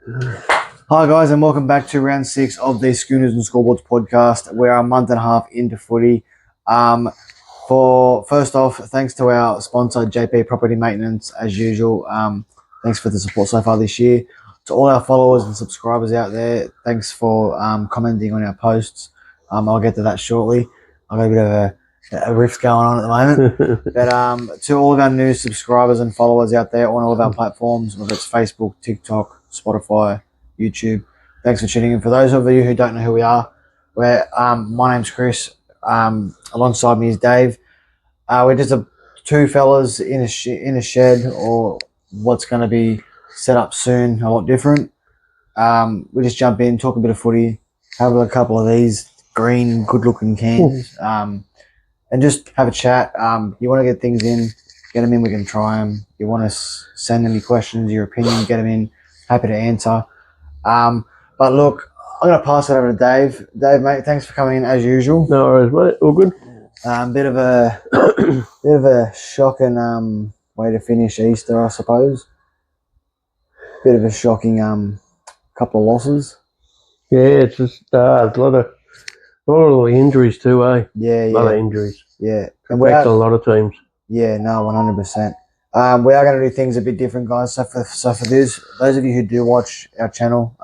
Hi guys, and welcome back to round 6 of the Schooners and Scoreboards podcast. We're a month and a half into footy. For first off, thanks to our sponsor JP Property Maintenance as usual. Thanks for the support so far this year. To all our followers and subscribers out there, thanks for commenting on our posts. I'll get to that shortly. I've got a bit of a rift going on at the moment. But to all of our new subscribers and followers out there on all of our platforms, whether it's Facebook, TikTok, Spotify, YouTube, thanks for tuning in. For those of you who don't know who we are, my name's Chris. Alongside me is Dave. We're just two fellas in a shed, or what's going to be set up soon, a lot different. We just jump in, talk a bit of footy, have a couple of these green, good-looking cans, and just have a chat. You want to get things in, get them in, we can try them. You want to send any questions, your opinion, get them in. Happy to answer. But look, I'm going to pass it over to Dave. Dave, mate, thanks for coming in as usual. No worries, mate. All good. Bit of a shocking way to finish Easter, I suppose. Bit of a shocking couple of losses. Yeah, it's just a lot of injuries too, eh? Yeah, A lot of injuries. yeah. And affects a lot of teams. Yeah, no, 100%. We are going to do things a bit different, guys. So for those of you who do watch our channel,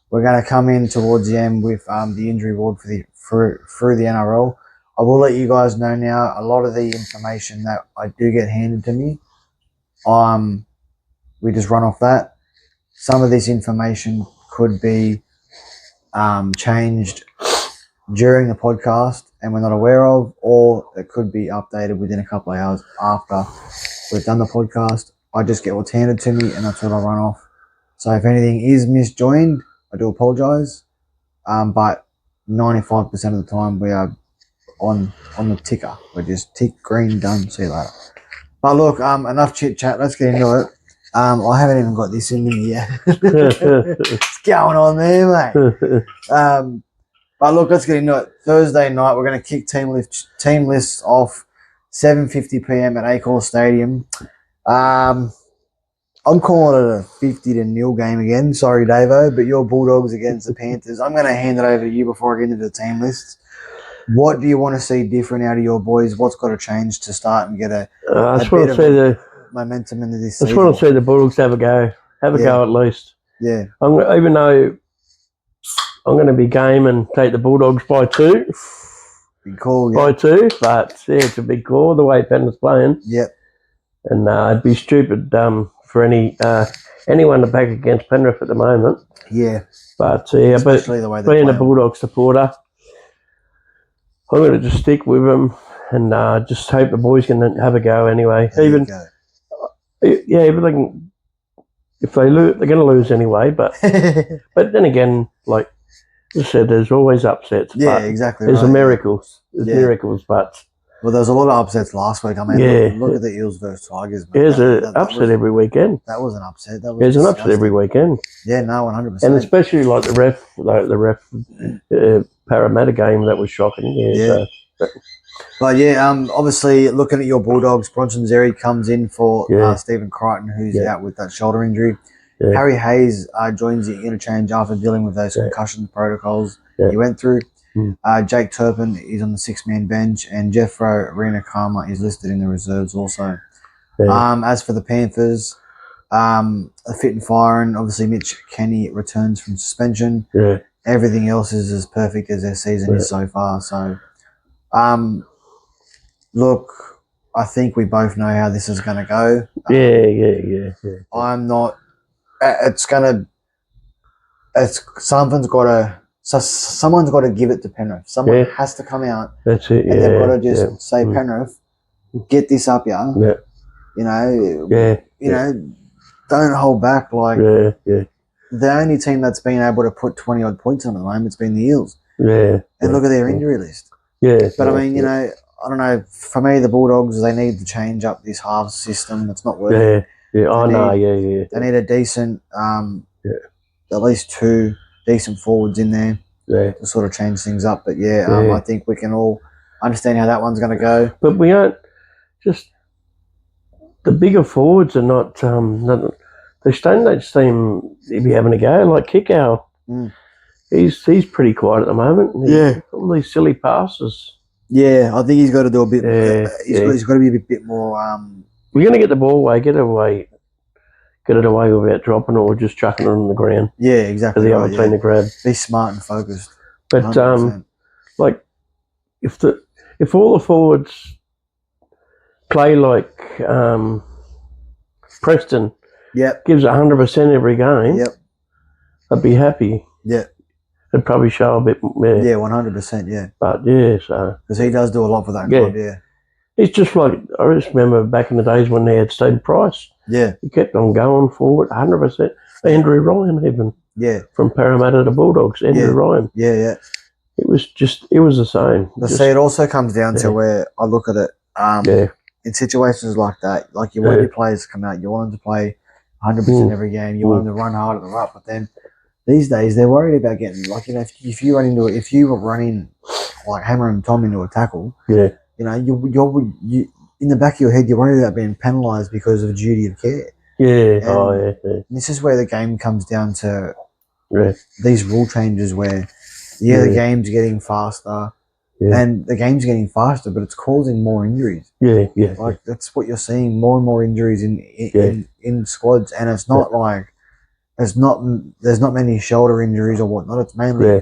we're going to come in towards the end with the injury ward through the NRL. I will let you guys know now, a lot of the information that I do get handed to me, we just run off that. Some of this information could be changed during the podcast and we're not aware of, or it could be updated within a couple of hours after we've done the podcast. I just get what's handed to me and that's what I run off. So if anything is misjoined, I do apologise. But 95% of the time we are on the ticker. We're just tick, green, done, see you later. But look, enough chit chat, let's get into it. I haven't even got this in me yet. What's going on there, mate? But look, let's get into it. Thursday night, we're going to kick team lists off 7:50 p.m. at Accor Stadium. I'm calling it a 50-0 game again. Sorry, Davo, but your Bulldogs against the Panthers. I'm going to hand it over to you before I get into the team lists. What do you want to see different out of your boys? What's got to change to start and get a bit of momentum into this season? I just want to see the Bulldogs have a go. Have a go at least. Yeah. Even though I'm going to be game and take the Bulldogs by 2. Big call, by 2, but yeah, it's a big call the way Penrith's playing. Yep. And it'd be stupid for anyone to back against Penrith at the moment. Yeah. But especially the way being a Bulldog supporter, I'm going to just stick with them and just hope the boys can have a go anyway. But they can, if they lose, they're going to lose anyway. But but then again, like I said, there's always upsets. Yeah, exactly. There's miracles. There's miracles, but well, there was a lot of upsets last week. I mean, look at the Eels versus Tigers. There's an upset every weekend. That was an upset. There's an upset every weekend. Yeah, no, 100%. And especially like the ref Parramatta game, that was shocking. Yeah. But yeah, obviously looking at your Bulldogs, Bronson Xerri comes in for Stephen Crichton, who's out with that shoulder injury. Yeah. Harry Hayes joins the interchange after dealing with those concussion protocols he went through. Jake Turpin is on the 6-man bench, and Jeffro Rena-Kama is listed in the reserves also. Yeah. As for the Panthers, fit and firing, obviously Mitch Kenny returns from suspension. Yeah. Everything else is as perfect as their season is so far. So, look, I think we both know how this is going to go. Yeah. I'm not. Someone's got to give it to Penrith. Someone has to come out. That's it. And they've got to just say, Penrith, get this up, yeah. You know, don't hold back. Like, the only team that's been able to put 20-odd points on at the moment, it's been the Eels. And look at their injury list. But I mean, you know, I don't know. For me, the Bulldogs, they need to change up this halves system. That's not working. They need a decent, at least 2 decent forwards in there to sort of change things up. But I think we can all understand how that one's going to go. But we aren't just the bigger forwards are not the Stone don't seem to be having a go. Like Kickow, Mm. he's pretty quiet at the moment. All these silly passes. Yeah, I think he's got to do a bit. Yeah, He's got to be a bit more. We're going to get the ball away, get it away without dropping or just chucking it on the ground Yeah, for exactly. the Right, other team to grab. be smart and focused. But 100%. like if all the forwards play like Preston, Yep. gives 100% every game, Yep. I'd be happy. Yeah. It'd probably show a bit more. Yeah, 100%. Yeah, But yeah, so because he does do a lot for that Yeah. club. Yeah. it's just like I just remember back in the days when they had Steve Price. Yeah. He kept on going forward, 100%. Andrew Ryan even Yeah. from Parramatta to Bulldogs. Andrew Yeah. Ryan. Yeah. Yeah. It was the same. But see, it also comes down to Yeah. where I look at it. Yeah, In situations like that, like you want Yeah. your players to come out, you want them to play 100% Mm. every game, you want them to run hard at the ruck, but then these days they're worried about getting, like, you know, if you run in like Hammer and Tom into a tackle, yeah, you know, you in the back of your head you're worried about being penalised because of duty of care. yeah. And Yeah. And this is where the game comes down to Yeah. these rule changes where the Yeah. game's getting faster. Yeah. And the game's getting faster, but it's causing more injuries. Yeah, yeah, Like that's what you're seeing, more and more injuries Yeah. in squads, and it's not like there's not many shoulder injuries or whatnot. It's mainly yeah,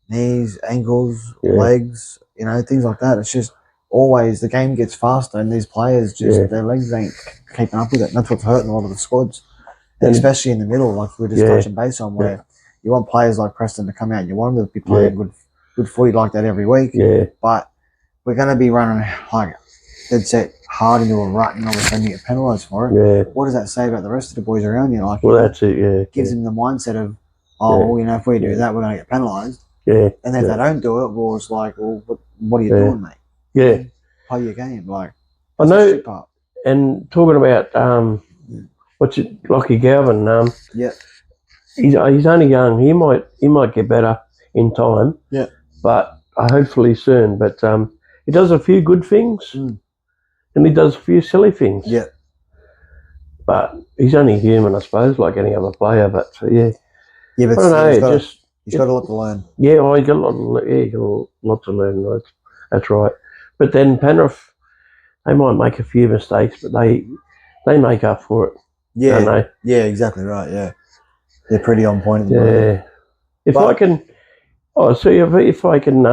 knees, ankles, Yeah. legs, you know, things like that. It's just always the game gets faster, and these players just Yeah. their legs ain't keeping up with it. And that's what's hurting a lot of the squads, And- especially in the middle, like we were just Yeah. touching base on, where you want players like Preston to come out, you want them to be playing good footy like that every week, yeah, but we're going to be running like dead set hard into a rut, and all of a sudden you get penalised for it. yeah. What does that say about the rest of the boys around you? Like, Well, you know, that's it. Yeah, it gives them the mindset of, oh, Yeah. well, you know, if we do Yeah. that, we're going to get penalised. yeah, And then if Yeah. they don't do it, well, it's like, well, what are you Yeah. doing, mate? yeah. Play your game. Like, I that's the know. shit part. And talking about what's it, Lockie Galvin? Yeah. He's only young. He might get better in time. Yeah. But hopefully soon. But he does a few good things, Mm. and he does a few silly things. Yeah. But he's only human, I suppose, like any other player. But yeah, Yeah, I but don't know. he's got a lot to learn. Yeah, well, he's got a lot to learn. Right? That's right. But then Penrith, they might make a few mistakes, but they make up for it. Yeah. Don't they? Yeah, exactly right. Yeah. They're pretty on point at the moment. Yeah. If But- I can, if I can,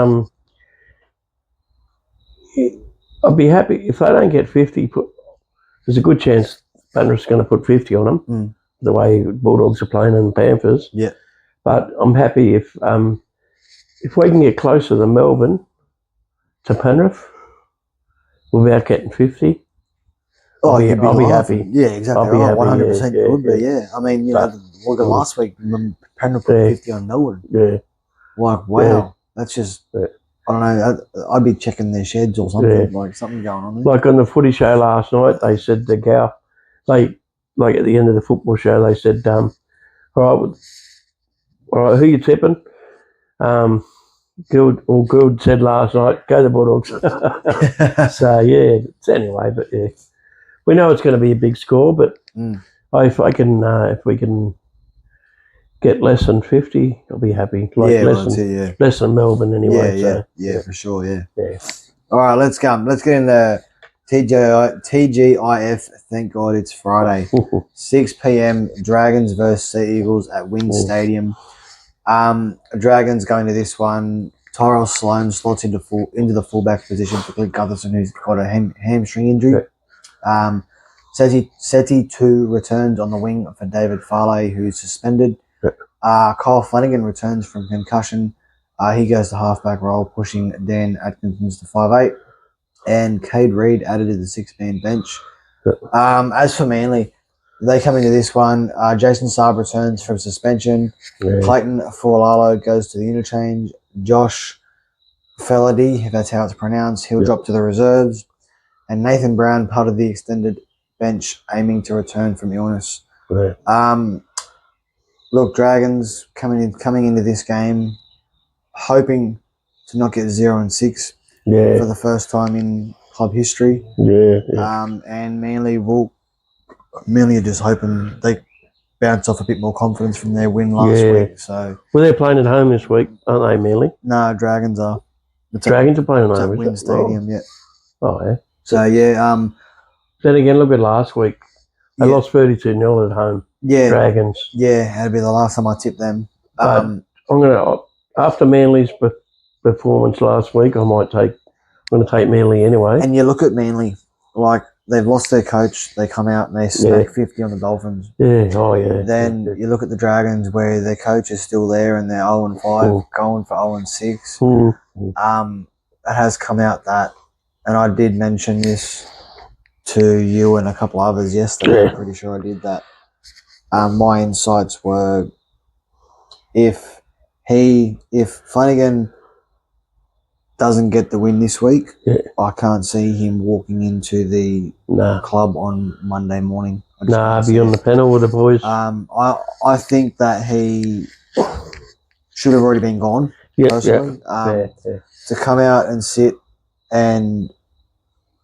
I'd be happy if they don't get 50. There's a good chance Penrith's going to put 50 on them. Mm. The way Bulldogs are playing and Panthers. Yeah. But I'm happy if we can get closer than Melbourne to Penrith without getting 50. Oh, I'll be laughing. happy. Yeah, exactly. I'll be right. happy, 100% yeah, you would be, yeah. yeah. I mean, you know, look at last week, Penrith put Yeah. 50 on Melbourne. Yeah. Like, wow. Yeah. That's just, Yeah. I don't know, I'd be checking their sheds or something, like something going on there. Like on the footy show last night, they said the gal, like at the end of the football show, they said, all right, who you tipping? Good said last night, go the Bulldogs. So yeah, anyway, but yeah, we know it's going to be a big score, but if we can get less than 50, I'll be happy. Like yeah, less than Melbourne anyway. Yeah, for sure, yeah. Yeah. All right, let's go. Let's get in the TGIF. Thank God it's Friday. 6 p.m. Dragons versus Sea Eagles at Wynn Stadium. Dragons going to this one. Tyrell Sloan slots into the fullback position for Clint Gutherson, who's got a hamstring injury. Seti 2 returns on the wing for David Farley, who's suspended. Kyle Flanagan returns from concussion. He goes to halfback role, pushing Dan Atkinson to 5'8". And Cade Reid added to the 6-man bench. As for Manly, they come into this one. Jason Saab returns from suspension. Yeah. Clayton Fualalo goes to the interchange. Josh Felady, if that's how it's pronounced, he'll drop to the reserves. And Nathan Brown, part of the extended bench, aiming to return from illness. Yeah. Look, Dragons coming into this game, hoping to not get 0-6 for the first time in club history. Yeah. And Manly are just hoping they bounce off a bit more confidence from their win last week. So, well, they're playing at home this week, aren't they? Merely. No, Dragons are. Dragons are playing at home. At Wynn Stadium, yeah. Oh yeah. So yeah. Then again, look at last week. They lost 32-0 at home. Yeah. Dragons. Yeah, that'd be the last time I tipped them. I'm gonna after Manly's performance last week, I'm gonna take Manly anyway. And you look at Manly, like they've lost their coach. They come out and they snake 50 on the Dolphins. Yeah. Oh yeah. Then you look at the Dragons, where their coach is still there and they're 0-5, going for 0-6. It has come out that, and I did mention this to you and a couple others yesterday. I'm pretty sure I did that. My insights were, if Flanagan doesn't get the win this week, I can't see him walking into the club on Monday morning. Be on the panel with the boys. I think that he should have already been gone. Personally, to come out and sit and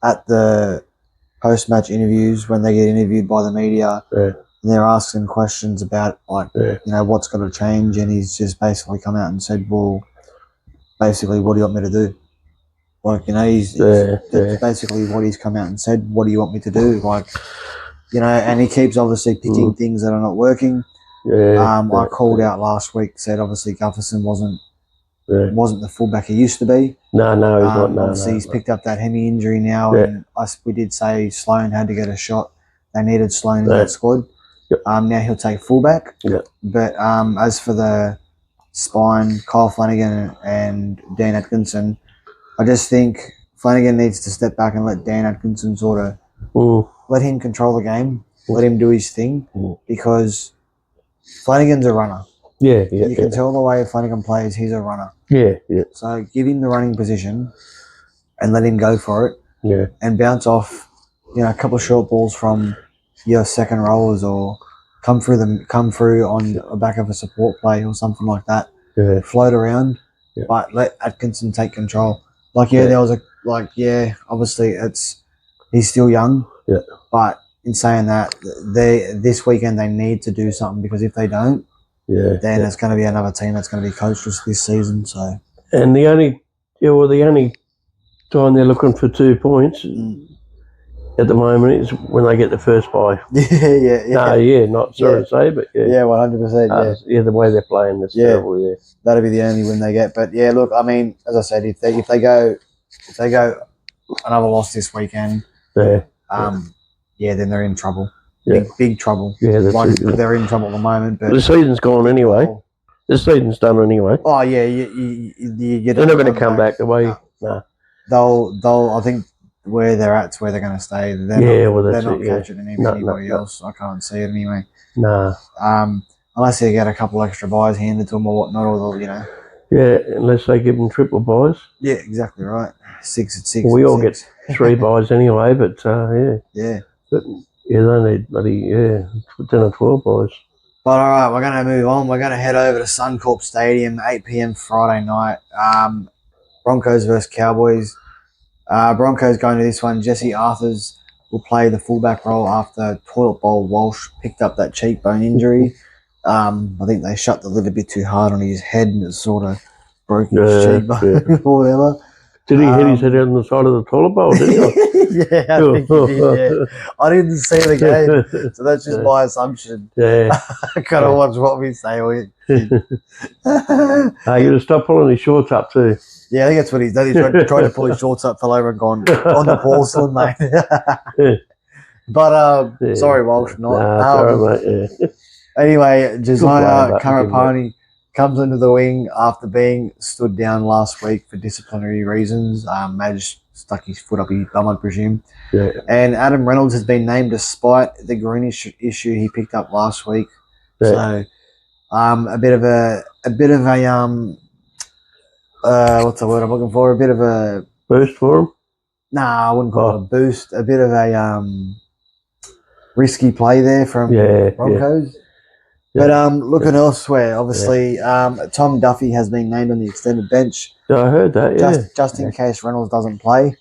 at the post-match interviews when they get interviewed by the media, and they're asking questions about what's got to change, and he's just basically come out and said, well, basically, what do you want me to do? That's basically what he's come out and said. What do you want me to do? And he keeps obviously picking things that are not working. I called out last week, said obviously Gutherson wasn't the fullback he used to be. No, he's not. Obviously, he's picked up that hemi injury now, and we did say Sloan had to get a shot. They needed Sloan in that squad. Now he'll take fullback. But as for the spine, Kyle Flanagan and Dan Atkinson, I just think Flanagan needs to step back and let Dan Atkinson sort of let him control the game, let him do his thing, because Flanagan's a runner. You can tell the way Flanagan plays, he's a runner. So give him the running position and let him go for it. And bounce off, a couple of short balls from your second rollers, or come through on the back of a support play or something like that. Float around, but let Atkinson take control. There was obviously he's still young. But in saying that, this weekend they need to do something, because if they don't, then it's going to be another team that's going to be coachless this season. So, and the only time they're looking for 2 points at the moment is when they get the first bye. Not sorry to say, but 100%. The way they're playing, that's terrible. That'll be the only win they get. But look, I mean, as I said, if they go another loss this weekend, then they're in trouble. Big trouble. They're in trouble at the moment. But the season's gone anyway. The season's done anyway. Oh yeah, they're not going to come back the way. No. They'll. I think where they're at's where they're going to stay. They're not catching anybody else. I can't see it anyway. No. Unless they get a couple extra buys handed to them or whatnot, or unless they give them triple buys. Yeah, exactly right. 6 at 6. We all get 3 buys anyway, but But they need bloody 10 or 12 buys. But all right, we're going to move on. We're going to head over to Suncorp Stadium, 8 p.m. Friday night. Broncos versus Cowboys. Broncos going to this one. Jesse Arthurs will play the fullback role after Toilet Bowl Walsh picked up that cheekbone injury. I think they shut the lid a bit too hard on his head, and it sort of broke his cheekbone or whatever. Did he hit his head on the side of the toilet bowl, did he? I think he did, I didn't see the game, so that's just my assumption. I gotta watch what we say. You gotta stop pulling his shorts up too. Yeah, I think that's what he's done. He tried to pull his shorts up, fell over and gone on the porcelain, mate. But sorry, Walsh, not. Mate, Anyway, Josiah Karapani comes under the wing after being stood down last week for disciplinary reasons. Madge stuck his foot up his bum, I presume. And Adam Reynolds has been named despite the greenish issue he picked up last week. So, a bit of a what's the word I'm looking for? A bit of a boost for him. Nah, I wouldn't call it a boost. A bit of a risky play there from Broncos. But looking elsewhere, obviously, Tom Duffy has been named on the extended bench. I heard that, just in case Reynolds doesn't play.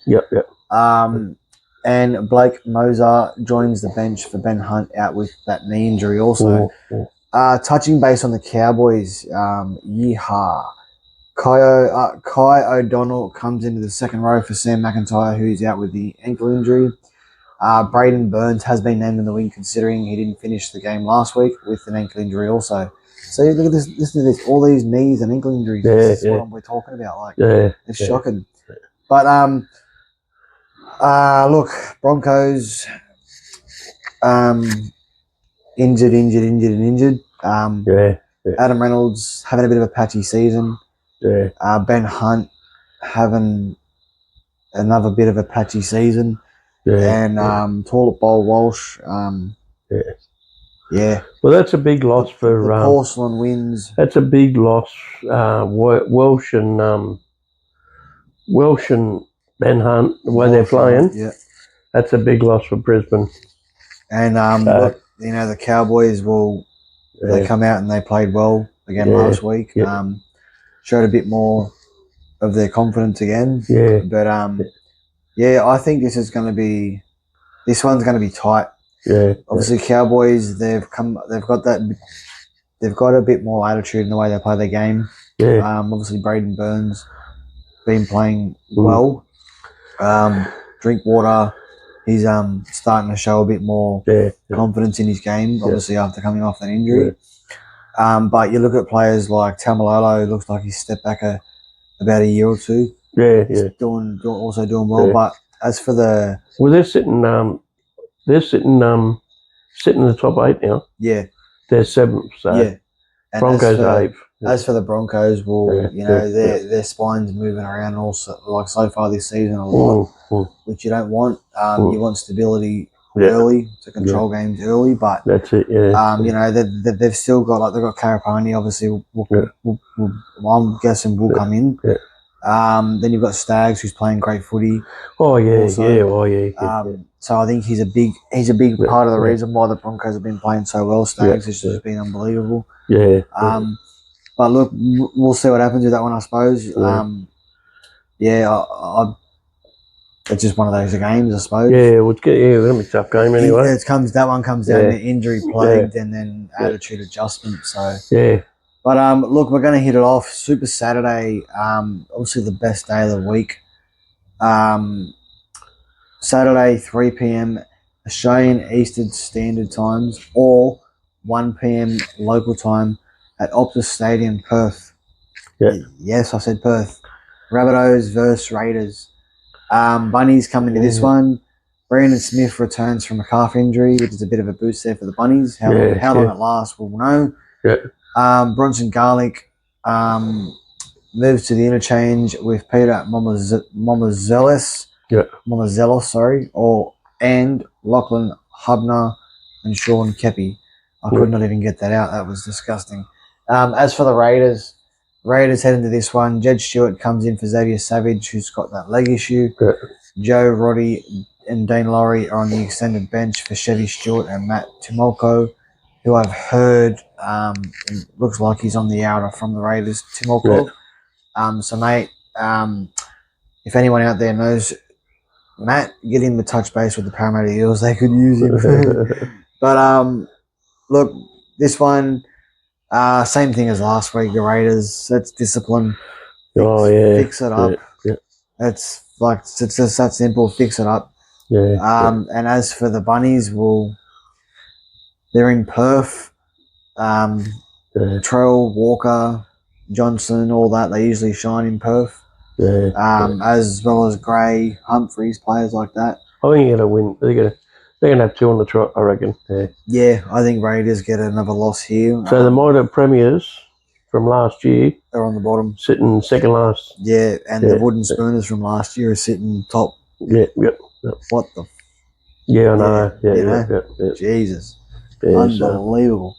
And Blake Moser joins the bench for Ben Hunt out with that knee injury also. Touching base on the Cowboys, yeehaw. Kai O'Donnell comes into the second row for Sam McIntyre, who's out with the ankle injury. Braden Burns has been named in the wing, considering he didn't finish the game last week with an ankle injury also. So look at this, listen to this, all these knees and ankle injuries. This is what we're talking about. Like, it's shocking. But look, Broncos, injured. Adam Reynolds having a bit of a patchy season. Ben Hunt having another bit of a patchy season. Toilet Bowl Walsh. Well, that's a big loss for the porcelain wins. That's a big loss. Welsh and Ben Hunt, the way they're playing. Yeah, that's a big loss for Brisbane. And look, the Cowboys they come out and they played well again last week. Showed a bit more of their confidence again. But I think this one's going to be tight. Obviously, Cowboys they've got a bit more attitude in the way they play their game. Obviously, Braden Burns been playing well. Drinkwater, he's starting to show a bit more confidence in his game. Obviously, after coming off an injury. But you look at players like Tamalolo, looks like he's stepped back about a year or two. He's doing well. But as for they're sitting in the top 8 now. They're 7th. So And Broncos 8th. As for the Broncos, their spine's moving around also, like so far this season a lot, which you don't want. You want stability early to control games early, but that's it. They've still got they've got Carapani. Obviously, I'm guessing will come in. Then you've got Staggs, who's playing great footy. So I think he's a big part of the reason why the Broncos have been playing so well. Staggs has just been unbelievable. But look, we'll see what happens with that one, I suppose. It's just one of those games, I suppose. It'll be a tough game anyway. That one comes down to injury plagued and then attitude adjustment. So But look, we're going to hit it off. Super Saturday, obviously the best day of the week. Saturday, 3 p.m. Australian Eastern Standard Times, or 1 p.m. local time at Optus Stadium, Perth. Yes, I said Perth. Rabbitohs versus Raiders. Bunnies coming to this one. Brandon Smith returns from a calf injury, which is a bit of a boost there for the Bunnies. How long it lasts, we'll know. Bronson Garlic moves to the interchange with Peter Momazelos. And Lachlan Hubner and Sean Kepi. I could not even get that out. That was disgusting. As for the Raiders head into this one. Jed Stewart comes in for Xavier Savage, who's got that leg issue. Joe Roddy and Dane Laurie are on the extended bench for Chevy Stewart and Matt Timolko, who I've heard looks like he's on the outer from the Raiders. Timolko. So, mate, if anyone out there knows Matt, get him to touch base with the Parramatta Eels. They could use him. But, look, this one, same thing as last week, the Raiders. It's discipline. Fix it up. It's just that simple. Fix it up. And as for the Bunnies, they're in Perth. Trell, Walker, Johnson, all that. They usually shine in Perth. As well as Gray, Humphreys, players like that. I think they're going to win. They're going to have 2 on the trot, I reckon. I think Raiders get another loss here. So the Mitre Premiers from last year are on the bottom, sitting second last. And the Wooden Spooners from last year are sitting top. What the? I know. Jesus, unbelievable.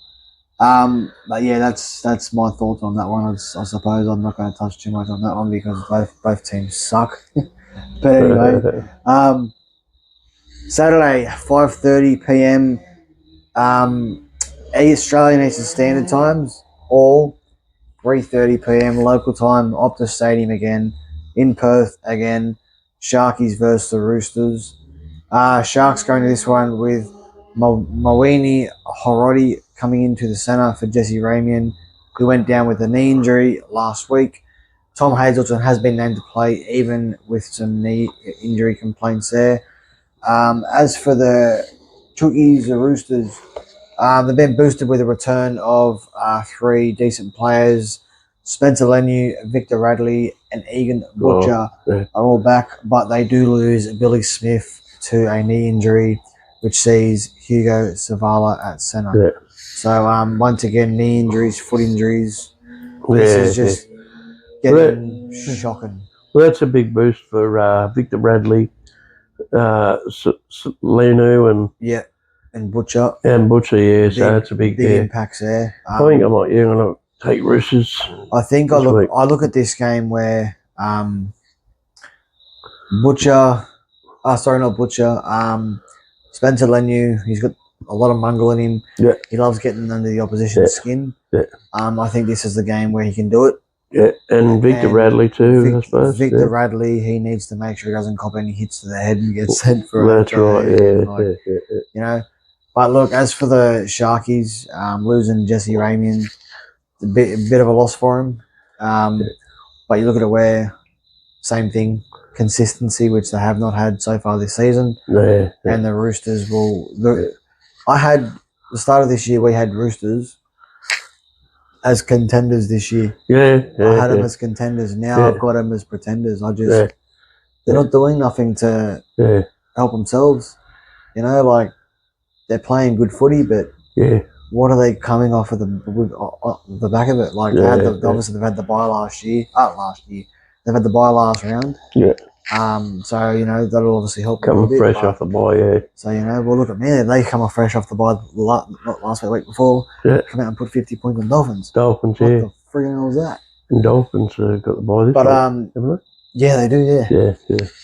But that's my thoughts on that one. I suppose I'm not going to touch too much on that one because both teams suck. But anyway, Saturday, 5:30 p.m. Australian Eastern Standard Times, or 3:30 p.m. local time. Optus Stadium again in Perth again. Sharkies versus the Roosters. Sharks going to this one with Mawini Horodi coming into the centre for Jesse Ramian, who went down with a knee injury last week. Tom Hazelton has been named to play, even with some knee injury complaints there. As for the Chookies, the Roosters, they've been boosted with the return of 3 decent players. Spencer Leniu, Victor Radley, and Egan Butcher are all back, but they do lose Billy Smith to a knee injury, which sees Hugo Savala at centre. Yeah. So once again, knee injuries, foot injuries. This is just getting shocking. Well, that's a big boost for Victor Bradley, Lenu, and Butcher. And Butcher, yeah. So that's a big impacts there. I think I'm going to take Roosters. I think I look at this game where Butcher. Not Butcher. Spencer Leniu, he's got a lot of mongrel in him. Yeah. He loves getting under the opposition's skin. Yeah. I think this is the game where he can do it. Yeah, and Victor Radley too, I suppose. Victor Radley, he needs to make sure he doesn't cop any hits to the head and get sent for That's right, You know. But look, as for the Sharkies, losing Jesse Ramian, a bit of a loss for him. But you look at it where, same thing, consistency, which they have not had so far this season. And the Roosters I had, the start of this year, we had Roosters as contenders this year. I had them as contenders. Now I've got them as pretenders. They're not doing nothing to help themselves. You know, like, they're playing good footy, but what are they coming off of the back of it? Like, obviously they've had the bye last year. They've had the bye last round. So, you know, that'll obviously help them a bit. Fresh off the bye, So, you know, well, look at me. They come off fresh off the bye, not last week, the week before. Come out and put 50 points on Dolphins. What the friggin' hell was that? And Dolphins got the bye this week, haven't they? Yeah, they do, yeah.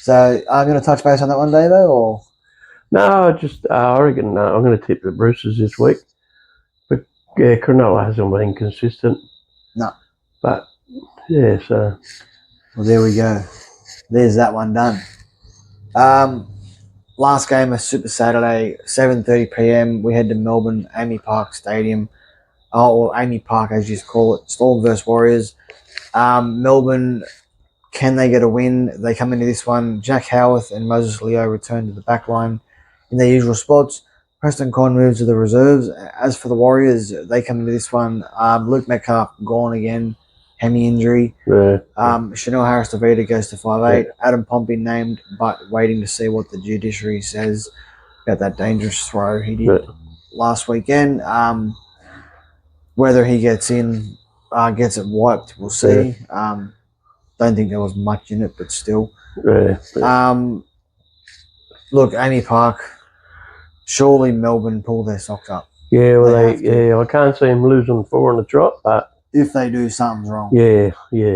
So, I'm going to touch base on that one, Davo, or? No, I reckon I'm going to tip the Roosters this week. But, Cronulla hasn't been consistent. No. But, yeah, so... Well, there we go. There's that one done. Last game of Super Saturday, 7:30 p.m. We head to Melbourne, Amy Park Stadium. Or Amy Park, as you call it. Storm versus Warriors. Melbourne, can they get a win? They come into this one. Jack Howarth and Moses Leo return to the back line in their usual spots. Preston Con moves to the reserves. As for the Warriors, they come into this one. Luke Metcalf gone again. Hemi injury. Chanel Harris-Tavita goes to 5'8". Adam Pompey named, but waiting to see what the judiciary says about that dangerous throw he did last weekend. Whether he gets in, gets it wiped, we'll see. Don't think there was much in it, but still. Look, Amy Park, surely Melbourne pull their socks up. Yeah, well, I can't see him losing 4 on the trot, but if they do, something's wrong.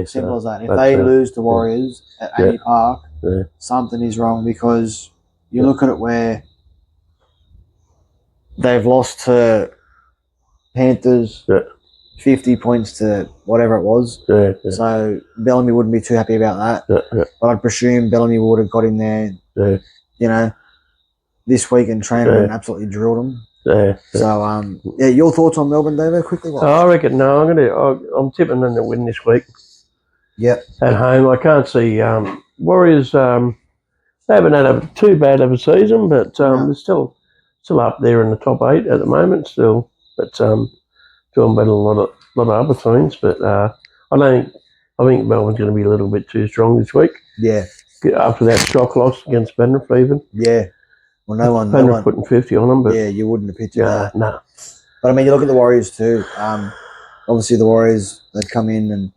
Simple as that. If they lose to Warriors at Amy Park, something is wrong, because you look at it where they've lost to Panthers 50 points to whatever it was. So Bellamy wouldn't be too happy about that. But I'd presume Bellamy would have got in there, you know, this week and trained and absolutely drilled them. So, your thoughts on Melbourne, David, quickly? I reckon, I'm tipping them to win this week. At home. I can't see Warriors, they haven't had too bad of a season, but they're still up there in the top 8 at the moment still. But doing better than a lot of other teams. But I think Melbourne's going to be a little bit too strong this week. After that shock loss against Penrith even. Well, no one putting 50 on them, but you wouldn't have pictured that. No. But I mean, you look at the Warriors too. Obviously, the Warriors, they've come in and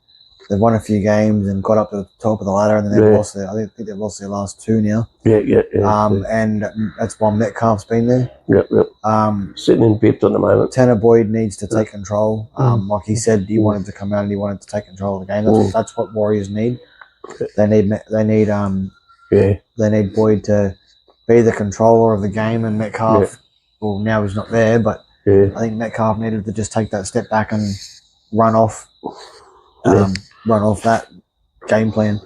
they've won a few games and got up to the top of the ladder, and then they've lost I think they've lost their last 2 now. And that's why Metcalf's been there. Sitting in 5th at the moment. Tanner Boyd needs to take control. Like he said, he wanted to come out and he wanted to take control of the game. That's what Warriors need. They need Boyd to be the controller of the game, and Metcalf, well, now he's not there, but I think Metcalf needed to just take that step back and run off that game plan.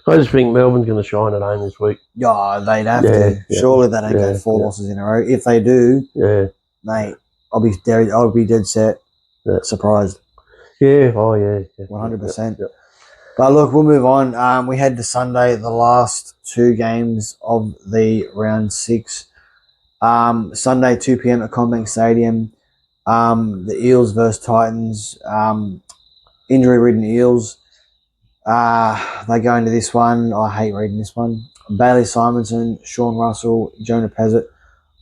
I just think Melbourne's going to shine at home this week. Yeah, they'd have Yeah, to. yeah. Surely they don't Yeah, go 4 yeah. losses in a row. If they do, Yeah, mate, I'll be dead set. Yeah. Surprised. yeah, oh yeah, 100%. Yeah. But look, we'll move on. We head to Sunday, the last 2 games of the round 6. Sunday, 2 p.m. at CommBank Stadium. The Eels versus Titans. Injury-ridden Eels. They go into this one. I hate reading this one. Bailey Simonson, Sean Russell, Jonah Pezzett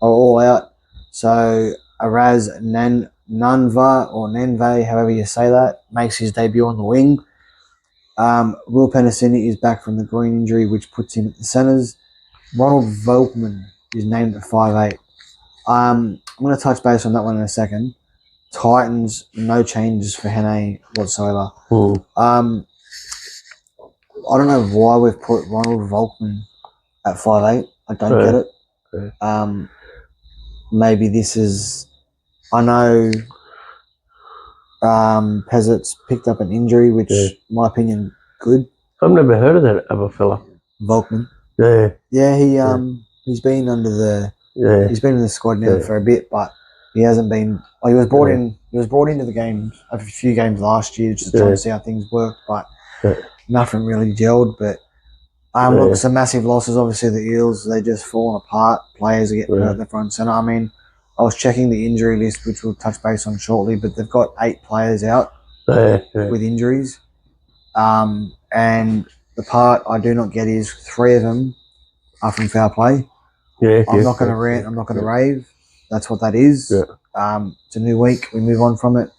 are all out. So Araz Nanva or Nenve, however you say that, makes his debut on the wing. Will Penasini is back from the groin injury, which puts him at the centres. Ronald Volkman is named at 5'8". I'm going to touch base on that one in a second. Titans, no changes for Hene whatsoever. I don't know why we've put Ronald Volkman at 5'8". I don't get it. Maybe this is... I know Pezzett's picked up an injury, which, in my opinion, good. I've never heard of that other fella. Volkman. Yeah. Yeah, he's been under the... Yeah. He's been in the squad now for a bit, but he hasn't been... He was brought in. He was brought into the game a few games last year just trying to see how things worked, but nothing really gelled. But look, some massive losses. Obviously, the Eels, they just fallen apart. Players are getting hurt in the front centre. I mean, I was checking the injury list, which we'll touch base on shortly, but they've got 8 players out with injuries. And the part I do not get is 3 of them are from foul play. I'm not going to rant. I'm not going to rave. That's what that is. It's a new week. We move on from it.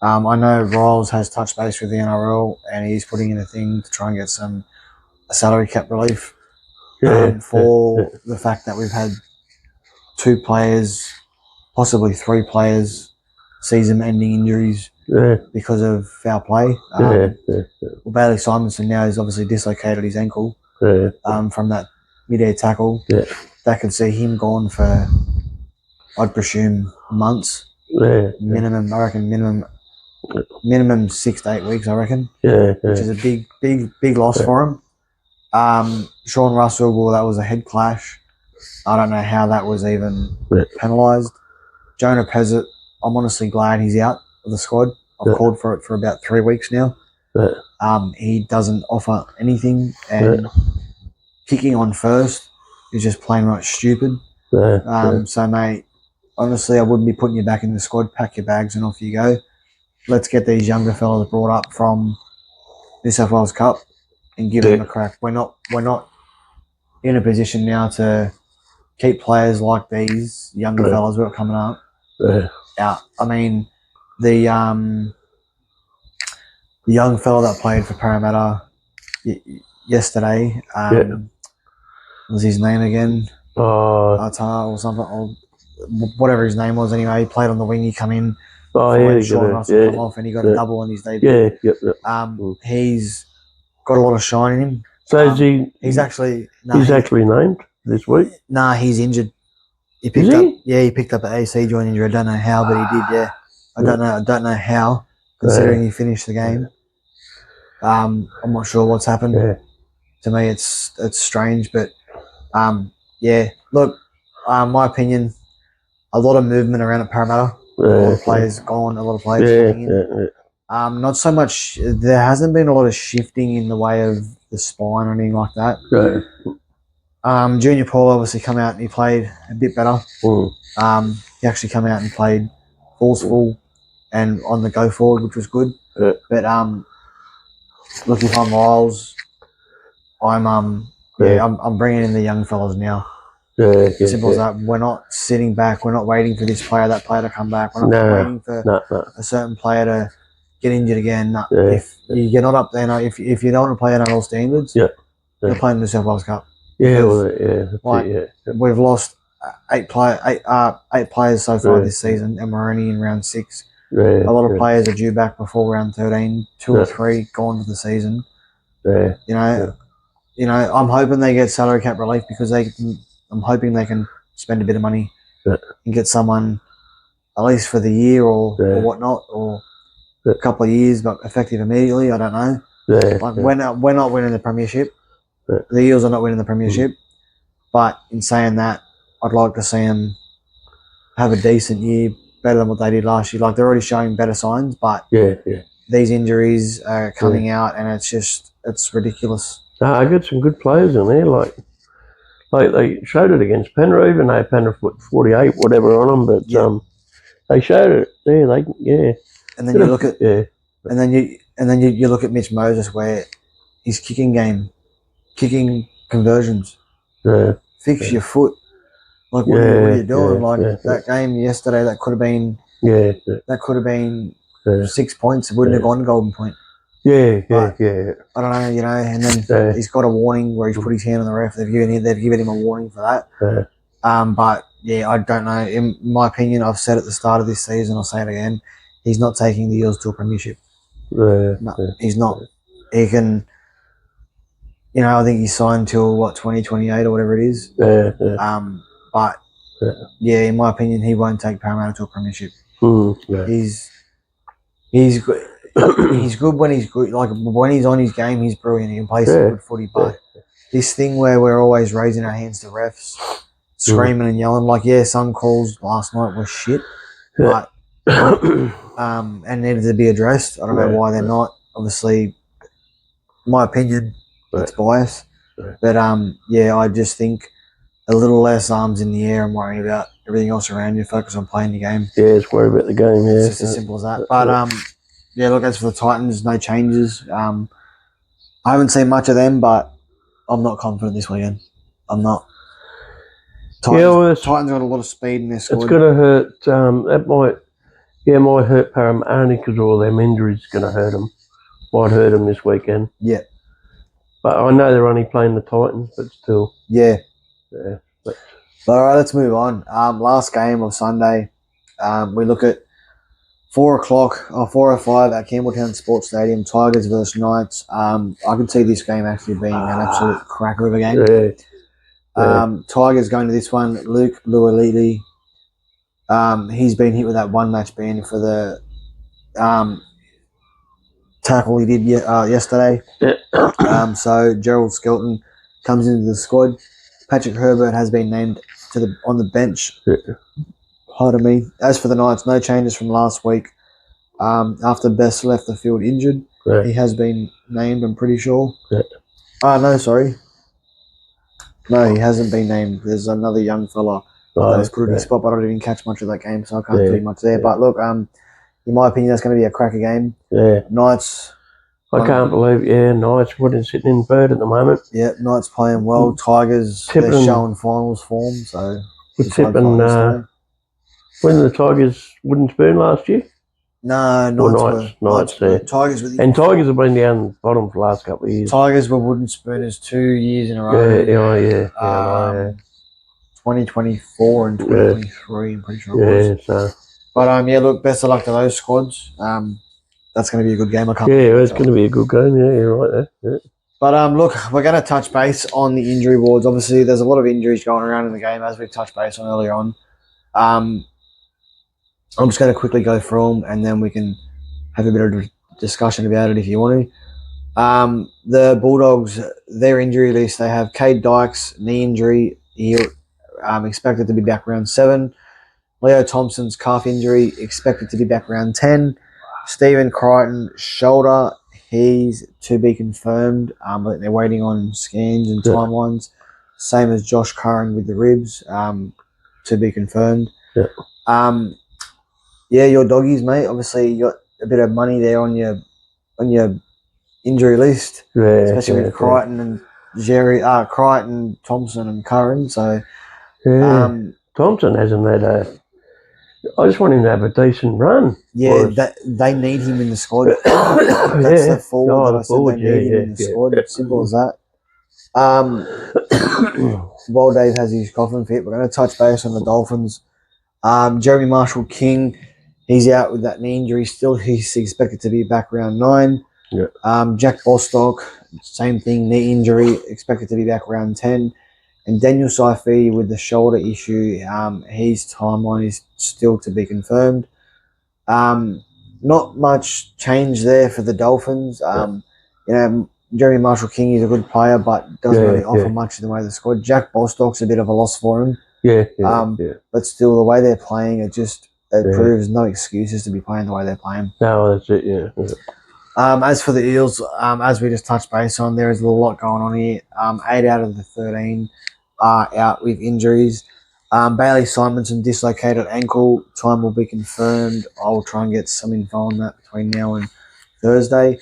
I know Riles has touched base with the NRL and he's putting in a thing to try and get some salary cap relief for the fact that we've had 2 players, possibly 3 players, season-ending injuries because of foul play. Well, Bailey Simonson now has obviously dislocated his ankle from that mid-air tackle. That could see him gone for, I'd presume, months. Minimum, I reckon, minimum 6 to 8 weeks, I reckon. Which is a big loss for him. Sean Russell, well, that was a head clash. I don't know how that was even penalised. Jonah Pezzett, I'm honestly glad he's out of the squad. I've called for it for about 3 weeks now. He doesn't offer anything, and kicking on first is just plain right stupid. So, mate, honestly, I wouldn't be putting you back in the squad. Pack your bags and off you go. Let's get these younger fellas brought up from New South Wales Cup and give them a crack. We're not in a position now to keep players like these younger fellas who are coming up out. I mean, the young fella that played for Parramatta yesterday, what was his name again? Atar or something, or whatever his name was. Anyway, he played on the wing. He come in. Sean Russell come off, and he got a double on his debut. He's got a lot of shine in him. So he's actually named this week? Nah, he's injured. He picked up an AC joint injury. I don't know how, but he did. Yeah, I don't know how, considering he finished the game. I'm not sure what's happened. To me, it's strange, but look, my opinion, a lot of movement around at Parramatta. A lot of players gone, a lot of players coming in. Not so much. There hasn't been a lot of shifting in the way of the spine or anything like that. Junior Paul obviously come out and he played a bit better. He actually come out and played forceful and on the go forward, which was good. But look, if I'm Riles, I'm bringing in the young fellas now. Simple as that. We're not sitting back. We're not waiting for this player, that player to come back. We're not waiting for a certain player to get injured again. If you're not up there, if you don't want to play at NRL standards, you're playing the New South Wales Cup. We've lost 8 players so far this season, and we're only in round 6. A lot of players are due back before round 13. 2 or 3 gone for the season. You know, I'm hoping they get salary cap relief because I'm hoping they can spend a bit of money and get someone at least for the year or whatnot, or a couple of years, but effective immediately. I don't know. We're not winning the premiership. The Eels are not winning the premiership, but in saying that, I'd like to see them have a decent year, better than what they did last year. Like, they're already showing better signs, but these injuries are coming out, and it's ridiculous. I got some good players in there, like they showed it against Penrith, and they had Penrith put 48, whatever on them, but they showed it. And then you look at and then you look at Mitch Moses, where his kicking conversions, fix your foot. Like, what are you doing? That game yesterday, that could have been 6 points. It wouldn't have gone golden point. I don't know, and then he's got a warning where he's put his hand on the ref. They've given him a warning for that. But I don't know. In my opinion, I've said at the start of this season, I'll say it again, he's not taking the Eels to a premiership. He's not. He can, I think he's signed till 2028 or whatever it is. But in my opinion, he won't take Parramatta to a premiership. He's good. He's good when he's good. Like, when he's on his game, he's brilliant. He can play some good footy. But this thing where we're always raising our hands to refs, screaming and yelling, like, some calls last night were shit, but and needed to be addressed. I don't know why they're not. Obviously, my opinion, it's biased, but I just think a little less arms in the air and worrying about everything else around you. Focus on playing the game. Just worry about the game. It's just as simple as that. But look, as for the Titans, no changes. I haven't seen much of them, but I'm not confident this weekend. I'm not. Titans got a lot of speed in their squad. It's going to hurt. That might hurt Parramatta only because all them injuries going to hurt them. Might hurt them this weekend. Yeah. But I know they're only playing the Titans, but still. Yeah. But all right, let's move on. Last game of Sunday, we look at 4:05 at Campbelltown Sports Stadium, Tigers versus Knights. I can see this game actually being an absolute cracker of a game. Tigers going to this one, Luke Lualili. He's been hit with that one match ban for the tackle he did yesterday. So Gerald Skelton comes into the squad. Patrick Herbert has been named on the bench. Pardon me. As for the Knights, no changes from last week. After Best left the field injured, he has been named, I'm pretty sure. No, sorry. No, he hasn't been named. There's another young fella that was put in his spot, but I didn't even catch much of that game, so I can't do much there. But look, in my opinion, that's going to be a cracker game. Knights. I can't believe, Knights wouldn't sitting in third at the moment. Yeah, Knights playing well. Tigers, they're showing finals form, so. We're tipping, when the Tigers wouldn't spoon last year? No, Knights there. Tigers were Tigers have been down bottom for the last couple of years. Tigers were wooden spooners 2 years in a row. 2024 and 2023, I'm pretty sure it was. But look, best of luck to those squads. That's going to be a good game. It's going to be a good game. Yeah, you're right there. But look, we're going to touch base on the injury wards. Obviously, there's a lot of injuries going around in the game, as we've touched base on earlier on. I'm just going to quickly go through them, and then we can have a bit of a discussion about it if you want to. The Bulldogs, their injury list, they have Cade Dykes, knee injury. He expected to be back round 7. Leo Thompson's calf injury, expected to be back round 10. Stephen Crichton, shoulder, he's to be confirmed. But they're waiting on scans and timelines. Same as Josh Curran with the ribs, to be confirmed. Your doggies, mate. Obviously, you got a bit of money there on your injury list, especially with Crichton and Crichton, Thompson, and Curran. So, Thompson hasn't had I just want him to have a decent run. They need him in the squad. That's the forward that I said they need him in the squad. Simple as that. While Dave has his coffin fit, we're going to touch base on the Dolphins. Jeremy Marshall-King, he's out with that knee injury still. He's expected to be back round 9. Jack Bostock, same thing, knee injury, expected to be back round 10. And Daniel Saifidi with the shoulder issue, his timeline is still to be confirmed. Not much change there for the Dolphins. Jeremy Marshall King is a good player, but doesn't Yeah, really offer yeah. much in the way of the squad. Jack Bostock's a bit of a loss for him. Yeah, But still, the way they're playing, it Yeah. proves no excuses to be playing the way they're playing. No, that's it. Yeah. As for the Eels, as we just touched base on, there is a lot going on here. 8 out of the 13 are out with injuries. Bailey Simonson dislocated ankle. Time will be confirmed. I'll try and get some info on that between now and Thursday.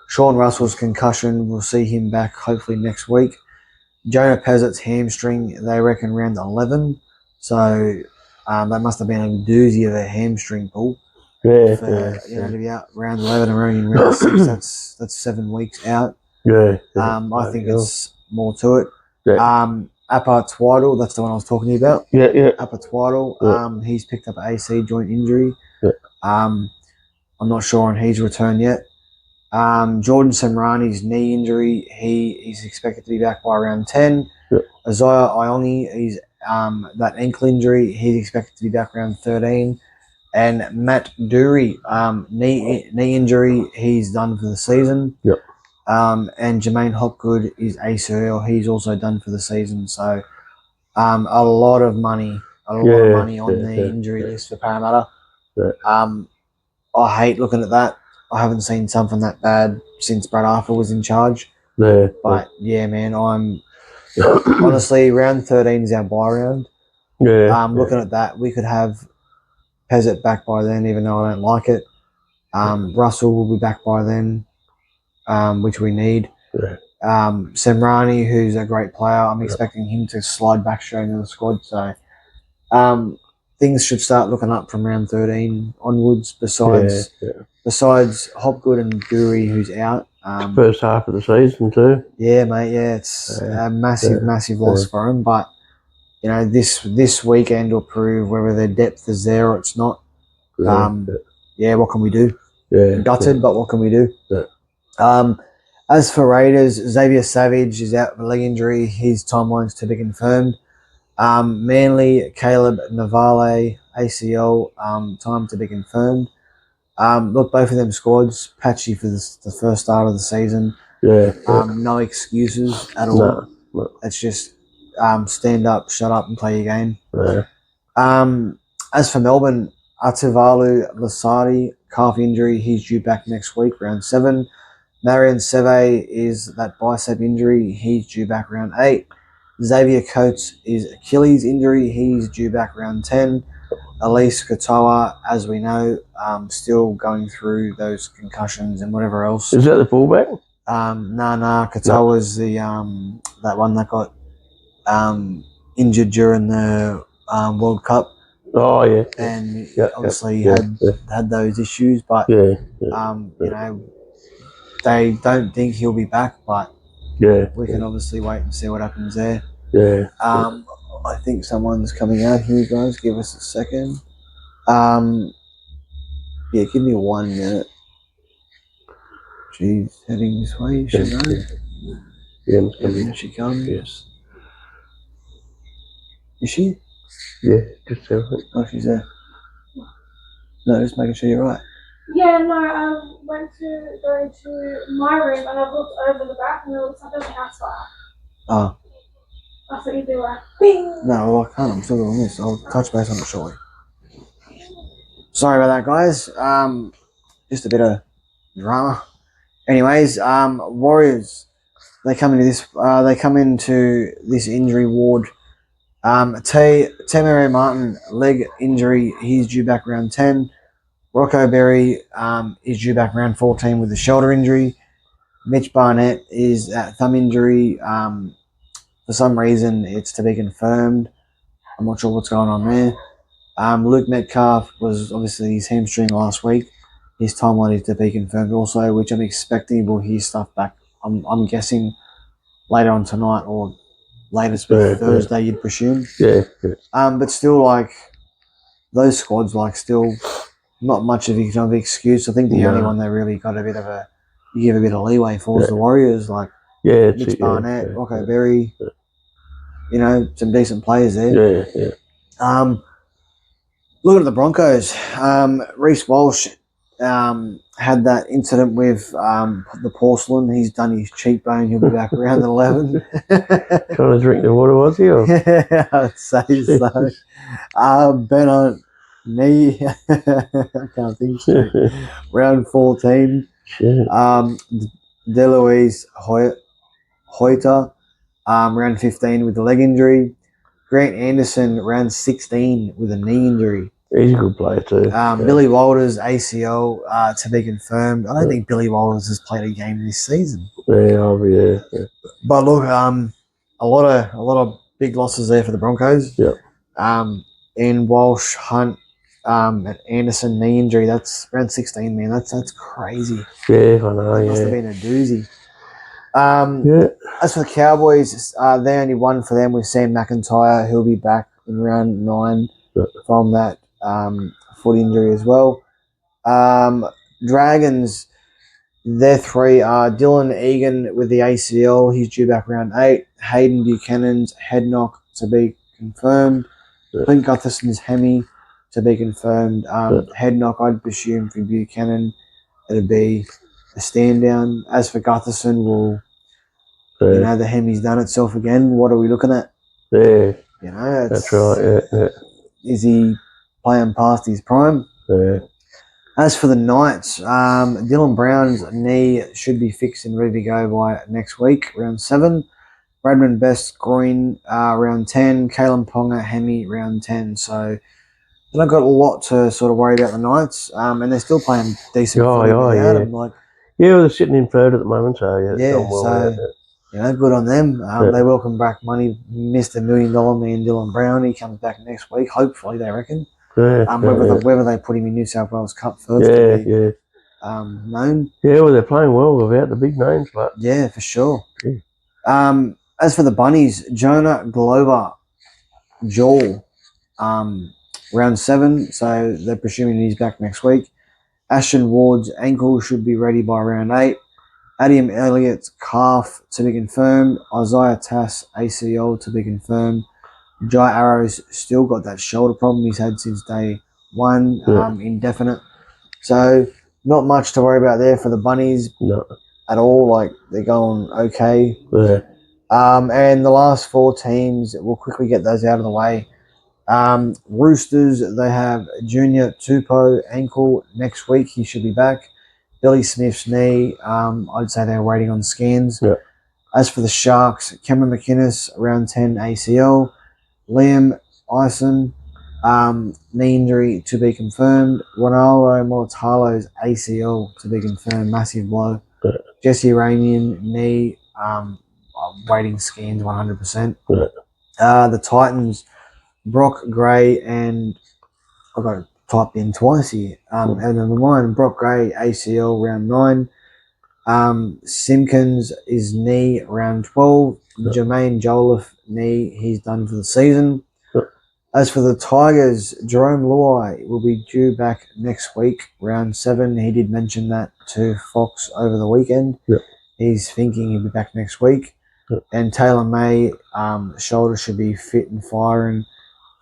Sean Russell's concussion, we'll see him back hopefully next week. Jonah Pezzett's hamstring, they reckon round 11. So that must have been a doozy of a hamstring pull. Yeah, To be out round 11 and running in round 6, that's 7 weeks out. Yeah. I think it's more to it. Yeah. Appa Twaddle, that's the one I was talking about. Yeah. Appa Twaddle, he's picked up an AC joint injury. Yeah. I'm not sure on his return yet. Jordan Semrani's knee injury, he's expected to be back by around 10. Yeah. Isaiah Iongi, he's that ankle injury, he's expected to be back around 13. And Matt Dury, knee injury, he's done for the season. Yep. And Jermaine Hopgood is ACL, he's also done for the season. So a lot of money on the injury list for Parramatta. Yeah. I hate looking at that. I haven't seen something that bad since Brad Arthur was in charge. Yeah. But yeah, man, I'm honestly round 13 is our bye round. Yeah. Looking at that, we could have Pezzett back by then, even though I don't like it. Russell will be back by then, which we need. Yeah. Semrani, who's a great player, I'm expecting him to slide back straight into the squad. So things should start looking up from round 13 onwards. Besides Hopgood and Dury, who's out. First half of the season too. Yeah, mate. Yeah, it's a massive loss for him. But you know, this weekend will prove whether their depth is there or it's not. What can we do? Yeah, gutted, but what can we do? Yeah. As for Raiders, Xavier Savage is out with a leg injury. His timeline's to be confirmed. Manly, Caleb Navale, ACL, time to be confirmed. Look, both of them squads patchy for the first start of the season. Yeah. No excuses at all. No. It's just stand up, shut up, and play your game. Yeah. As for Melbourne, Ativalu Lasardi, calf injury. He's due back next week, round 7. Marion Seve is that bicep injury. He's due back round 8. Xavier Coates is Achilles injury. He's due back round 10. Elise Katoa, as we know, still going through those concussions and whatever else. Is that the fullback? Katoa's the that one that got injured during the World Cup. Oh yeah. And obviously had those issues, but you know, they don't think he'll be back, but we can obviously wait and see what happens there. Yeah. I think someone's coming out here, guys. Give us a second. Give me 1 minute. She's heading this way. You should know. Yeah. Here she comes. Yes. Is she? Yeah, just everything. Oh, she's there. No, just making sure you're right. Yeah, no, I went to go to my room and I looked over the back and it looks like there's a house fire. Oh. I thought you'd be like, bing! No, well, I can't. I'm still doing this. I'll touch base on it shortly. Sorry about that, guys. Just a bit of drama. Anyways, Warriors. They come into this injury ward. Temeray Martin, leg injury. He's due back round 10. Rocco Berry is due back round 14 with a shoulder injury. Mitch Barnett is at thumb injury. For some reason, it's to be confirmed. I'm not sure what's going on there. Luke Metcalf was obviously his hamstring last week. His timeline is to be confirmed also, which I'm expecting we'll hear stuff back. I'm guessing later on tonight or latest Thursday, you'd presume. Yeah. But still, like, those squads, like, still not much of an excuse. I think the only one they really got you give a bit of leeway for is the Warriors, like Mitch Barnett, Rocco Berry. You know, some decent players there. Yeah. Looking at the Broncos, Reece Walsh, had that incident with the porcelain. He's done his cheekbone. He'll be back around 11. Trying to drink the water, was he? Or? Yeah, I'd say so. Ben on knee. I can't think straight. Round 14. Shit. Deloise Hoyter, round 15 with a leg injury. Grant Anderson, round 16 with a knee injury. He's a good player too. Billy Walters, ACL, to be confirmed. I don't think Billy Walters has played a game this season. Yeah. But look, a lot of big losses there for the Broncos. Yep. In Walsh, Hunt, and Anderson knee injury. That's round 16, man. That's crazy. Yeah, I know. That must have Yeah. been a doozy. Yeah. As for the Cowboys, they only won for them with Sam McIntyre. He'll be back in round 9 from that foot injury as well. Dragons, their 3 are Dylan Egan with the ACL. He's due back round 8. Hayden Buchanan's head knock to be confirmed. Clint Gutherson's hemi to be confirmed. Head knock, I'd presume for Buchanan, it'd be a stand down. As for Gutherson, the hemi's done itself again. What are we looking at? Yeah. That's right. Yeah. Is he playing past his prime? Yeah. As for the Knights, Dylan Brown's knee should be fixed and ready to go by next week, round 7. Bradman Best groin, round 10. Kalen Ponga, hemi, round 10. So they don't got a lot to sort of worry about the Knights, and they're still playing decent footy without them. Yeah, they're sitting in third at the moment, so yeah, good on them. They welcome back money, Mr. $1 million man Dylan Brown. He comes back next week, hopefully, they reckon. Whether they put him in New South Wales Cup first known. Yeah, well, they're playing well without the big names, but yeah, for sure. Yeah. As for the Bunnies, Jonah Glover, Joel, round 7, so they're presuming he's back next week. Ashton Ward's ankle should be ready by round 8. Adam Elliott's calf to be confirmed. Isaiah Tass ACL to be confirmed. Jai Arrow's still got that shoulder problem he's had since day 1, indefinite. So not much to worry about there for the Bunnies at all. Like, they're going okay. Yeah. And the last 4 teams, we'll quickly get those out of the way. Roosters, they have Junior Tupou ankle next week. He should be back. Billy Smith's knee, I'd say they're waiting on scans. Yeah. As for the Sharks, Cameron McInnes, round 10 ACL. Liam Ison, knee injury to be confirmed. Ronaldo Molatalo's ACL to be confirmed, massive blow. Yeah. Jesse Ramian, knee, waiting scans 100%. Yeah. The Titans, Brock Gray and I've got it typed in twice here. And number 1, Brock Gray, ACL, round 9. Simpkins is knee, round 12. Jermaine Jolliffe, knee, he's done for the season. As for the Tigers, Jerome Luai will be due back next week, round 7. He did mention that to Fox over the weekend. He's thinking he'll be back next week. And Taylor May, shoulder should be fit and firing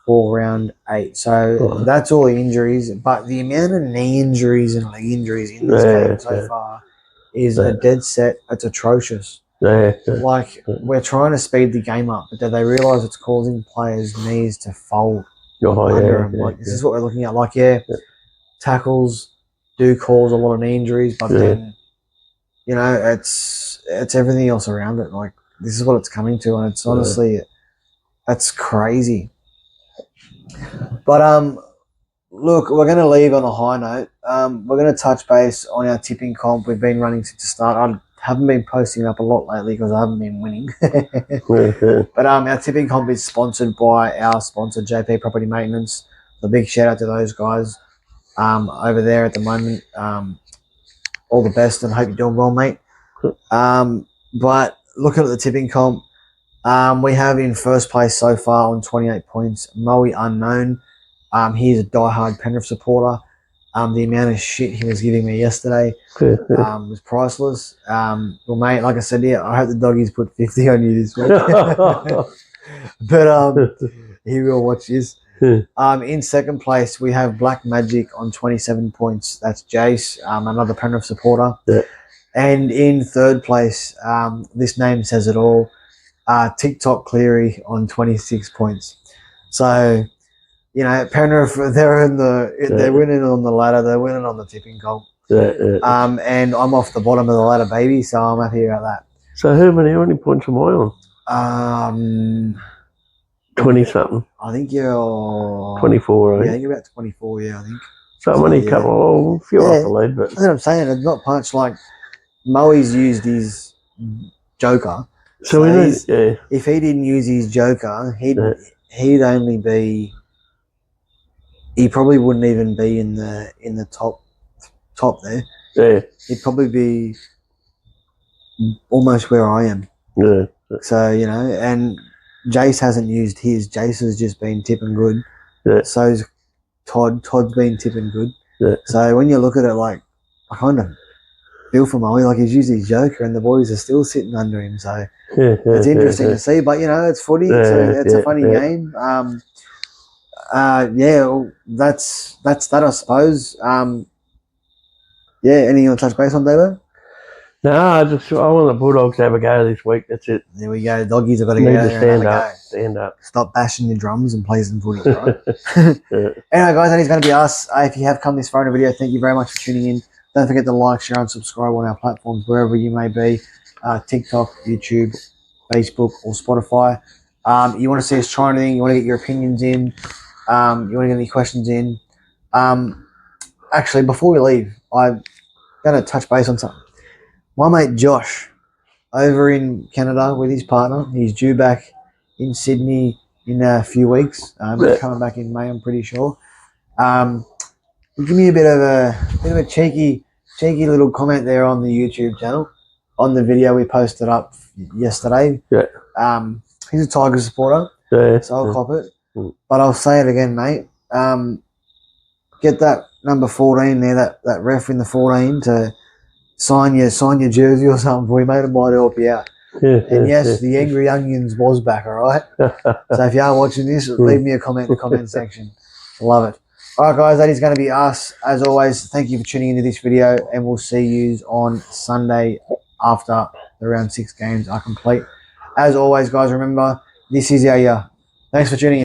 for round 8. So that's all the injuries. But the amount of knee injuries and leg injuries in this game so far is a dead set. It's atrocious. Like, we're trying to speed the game up, but do they realise it's causing players' knees to fold under them? This is what we're looking at. Tackles do cause a lot of knee injuries, but then, it's everything else around it. Like, this is what it's coming to, and it's honestly, that's crazy. But look, we're going to leave on a high note. We're going to touch base on our tipping comp. We've been running since the start. I haven't been posting up a lot lately because I haven't been winning. But our tipping comp is sponsored by our sponsor, JP Property Maintenance. So a big shout out to those guys over there at the moment. All the best, and hope you're doing well, mate. But looking at the tipping comp, we have in first place so far on 28 points, Moe Unknown. He's a diehard Penrith supporter. The amount of shit he was giving me yesterday was priceless. Well, mate, like I said, I hope the doggies put 50 on you this week. But he will watch this. In second place, we have Black Magic on 27 points. That's Jace, another Penrith supporter. Yeah. And in third place, this name says it all, TikTok Cleary on 26 points. So, you know, Penrith, they're winning on the ladder. They're winning on the tipping comp. Yeah. And I'm off the bottom of the ladder, baby, so I'm happy about that. So how many points am I on? 20-something. I think you're 24, Yeah, right? you're about 24. Yeah, I think. So I'm only a yeah. couple, a few off the lead, but That's what I'm saying. It's not much. Like Moe's used his joker. so we need, If he didn't use his joker, he'd only be. He probably wouldn't even be in the top there. Yeah. He'd probably be almost where I am. Yeah. So, you know, and Jace hasn't used his. Jace has just been tipping good. Yeah. So's Todd. Todd's been tipping good. Yeah. So when you look at it, like, I kind of feel for Moe. Like, he's used his joker and the boys are still sitting under him. So it's interesting to see. But, you know, it's footy. So it's a funny game. That's that, I suppose. Anything you want to touch base on, David? No, I want the Bulldogs to have a go this week. That's it. There we go. Doggies have got to Need get out to there and stand have a up. go. Stand up. Stop bashing your drums and play some footy, right? Yeah. Anyway, guys, that is going to be us. If you have come this far in the video, thank you very much for tuning in. Don't forget to like, share, and subscribe on our platforms, wherever you may be. TikTok, YouTube, Facebook, or Spotify. You want to see us try anything, you want to get your opinions in, you want to get any questions in. Actually, before we leave, I'm going to touch base on something. My mate Josh, over in Canada with his partner, he's due back in Sydney in a few weeks. Coming back in May, I'm pretty sure. Give me a bit of a cheeky little comment there on the YouTube channel, on the video we posted up yesterday. Yeah. He's a Tigers supporter, so I'll cop it. But I'll say it again, mate. Get that number 14 there, that ref in the 14 to sign your jersey or something for you, mate. It might help you out. And yes, the Angry Onions was back, all right? So if you are watching this, leave me a comment in the comment section. Love it. All right, guys, that is going to be us. As always, thank you for tuning into this video, and we'll see you on Sunday after the round 6 games are complete. As always, guys, remember, this is our year. Thanks for tuning in.